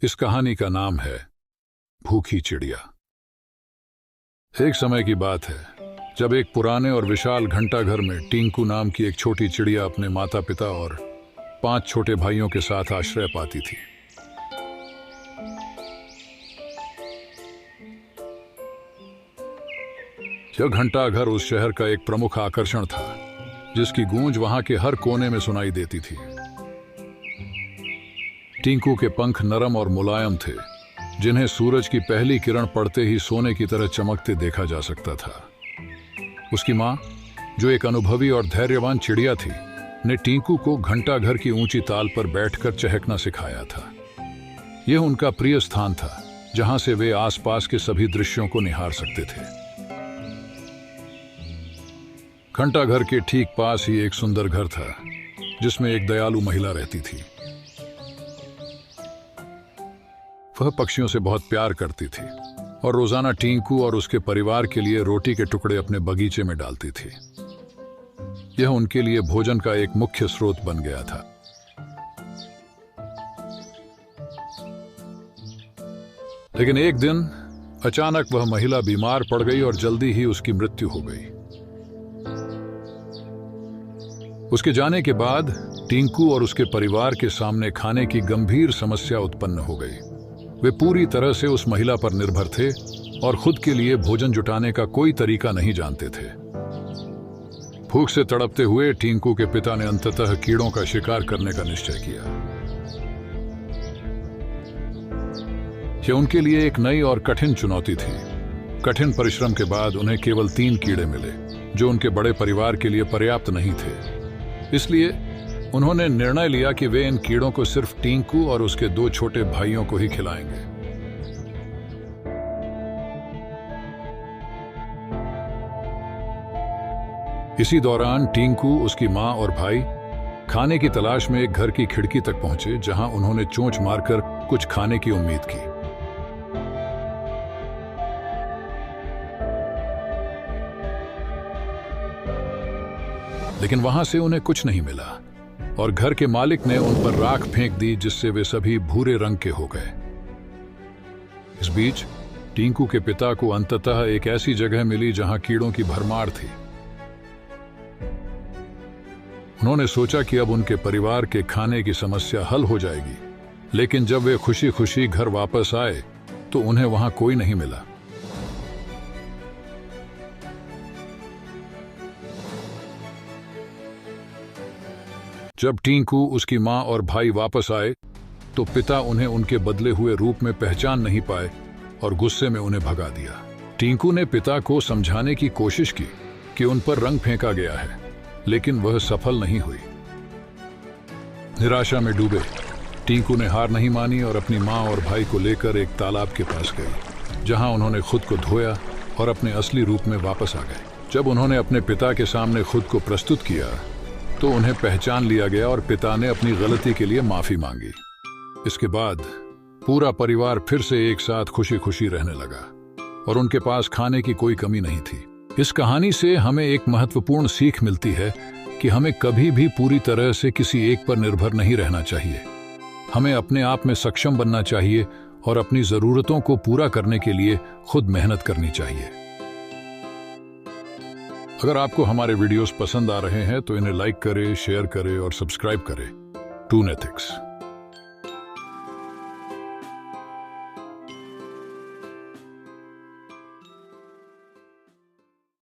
इस कहानी का नाम है भूखी चिड़िया। एक समय की बात है जब एक पुराने और विशाल घंटाघर में टिंकू नाम की एक छोटी चिड़िया अपने माता पिता और 5 छोटे भाइयों के साथ आश्रय पाती थी। यह घंटाघर उस शहर का एक प्रमुख आकर्षण था, जिसकी गूंज वहां के हर कोने में सुनाई देती थी। टिंकू के पंख नरम और मुलायम थे, जिन्हें सूरज की पहली किरण पड़ते ही सोने की तरह चमकते देखा जा सकता था। उसकी मां, जो एक अनुभवी और धैर्यवान चिड़िया थी, ने टिंकू को घंटाघर की ऊंची ताल पर बैठकर चहकना सिखाया था। यह उनका प्रिय स्थान था, जहां से वे आसपास के सभी दृश्यों को निहार सकते थे। घंटाघर के ठीक पास ही एक सुंदर घर था, जिसमें एक दयालु महिला रहती थी। वह पक्षियों से बहुत प्यार करती थी और रोजाना टिंकू और उसके परिवार के लिए रोटी के टुकड़े अपने बगीचे में डालती थी। यह उनके लिए भोजन का एक मुख्य स्रोत बन गया था। लेकिन एक दिन अचानक वह महिला बीमार पड़ गई और जल्दी ही उसकी मृत्यु हो गई। उसके जाने के बाद टिंकू और उसके परिवार के सामने खाने की गंभीर समस्या उत्पन्न हो गई। वे पूरी तरह से उस महिला पर निर्भर थे और खुद के लिए भोजन जुटाने का कोई तरीका नहीं जानते थे। भूख से तड़पते हुए टिंकू के पिता ने अंततः कीड़ों का शिकार करने का निश्चय किया। यह उनके लिए एक नई और कठिन चुनौती थी। कठिन परिश्रम के बाद उन्हें केवल 3 कीड़े मिले, जो उनके बड़े परिवार के लिए पर्याप्त नहीं थे। इसलिए उन्होंने निर्णय लिया कि वे इन कीड़ों को सिर्फ टिंकू और उसके 2 छोटे भाइयों को ही खिलाएंगे। इसी दौरान टिंकू, उसकी मां और भाई खाने की तलाश में एक घर की खिड़की तक पहुंचे, जहां उन्होंने चोंच मारकर कुछ खाने की उम्मीद की। लेकिन वहां से उन्हें कुछ नहीं मिला और घर के मालिक ने उन पर राख फेंक दी, जिससे वे सभी भूरे रंग के हो गए। इस बीच टिंकू के पिता को अंततः एक ऐसी जगह मिली जहां कीड़ों की भरमार थी। उन्होंने सोचा कि अब उनके परिवार के खाने की समस्या हल हो जाएगी, लेकिन जब वे खुशी खुशी घर वापस आए तो उन्हें वहां कोई नहीं मिला। जब टिंकू, उसकी मां और भाई वापस आए तो पिता उन्हें उनके बदले हुए रूप में पहचान नहीं पाए और गुस्से में उन्हें भगा दिया। टिंकू ने पिता को समझाने की कोशिश की कि उन पर रंग फेंका गया है, लेकिन वह सफल नहीं हुई। निराशा में डूबे टिंकू ने हार नहीं मानी और अपनी मां और भाई को लेकर एक तालाब के पास गई, जहां उन्होंने खुद को धोया और अपने असली रूप में वापस आ गए। जब उन्होंने अपने पिता के सामने खुद को प्रस्तुत किया तो उन्हें पहचान लिया गया और पिता ने अपनी गलती के लिए माफी मांगी। इसके बाद पूरा परिवार फिर से एक साथ खुशी खुशी रहने लगा और उनके पास खाने की कोई कमी नहीं थी। इस कहानी से हमें एक महत्वपूर्ण सीख मिलती है कि हमें कभी भी पूरी तरह से किसी एक पर निर्भर नहीं रहना चाहिए। हमें अपने आप में सक्षम बनना चाहिए और अपनी जरूरतों को पूरा करने के लिए खुद मेहनत करनी चाहिए। अगर आपको हमारे वीडियोस पसंद आ रहे हैं तो इन्हें लाइक करें, शेयर करें और सब्सक्राइब करें। टूनेथिक्स।